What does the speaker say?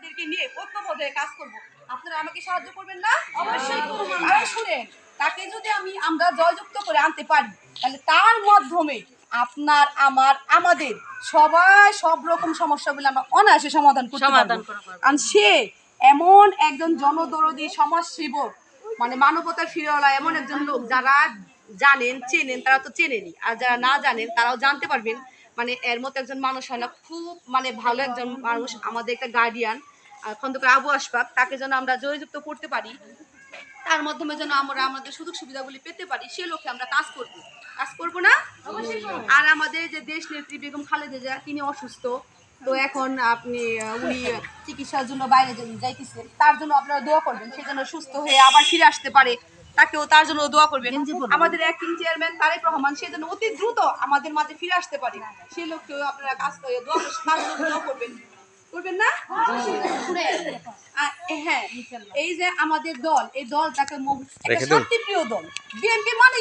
আপনাদেরকে নিয়ে ঐক্যবদ্ধ হয়ে কাজ করব। আপনারা আমাকে সাহায্য করবেন না? অবশ্যই করব। আর শুনেন, তাকে যদি আমরা জয়যুক্ত করে আনতে পারি, তাহলে তার মাধ্যমে আপনার, আমার, আমাদের সবাই সব রকম সমস্যাগুলো আমরা অনায়াসে সমাধান করতে পারবো। আর সে এমন একজন জনদরদী সমাজসেবক, মানে মানবতার ফিরওয়ালা এমন একজন লোক, যারা জানেন চেনেন তারা তো চেনেনই, আর যারা না জানেন তারাও জানতে পারবেন। মানে এর মতো একজন মানুষ হয় না, খুব মানে ভালো একজন মানুষ, আমাদের একটা গার্ডিয়ান খন্দকার আবু আশফাক, তাকে যেন আমরা জয়যুক্ত করতে পারি, তার মাধ্যমে যেন আমরা আমাদের সুযোগ সুবিধাগুলি পেতে পারি, সে লক্ষ্যে আমরা কাজ করব না? আর আমাদের যে দেশ নেত্রী বেগম খালেদা জিয়া, তিনি অসুস্থ, তো এখন উনি চিকিৎসার জন্য বাইরে যাইতেছেন, তার জন্য আপনারা দোয়া করবেন, সে যেন সুস্থ হয়ে আবার ফিরে আসতে পারে, তাকেও তার জন্য দোয়া করবেন। আমাদের অ্যাক্টিং চেয়ারম্যান তারেক রহমান, সে যেন অতি দ্রুত আমাদের মাঝে ফিরে আসতে পারে, সে লক্ষ্যেও আপনারা কাজ করে দোয়া করবেন না? হ্যাঁ, এই যে আমাদের দল, এই দলটাকে শান্তিপ্রিয় দল, বিএনপি মানে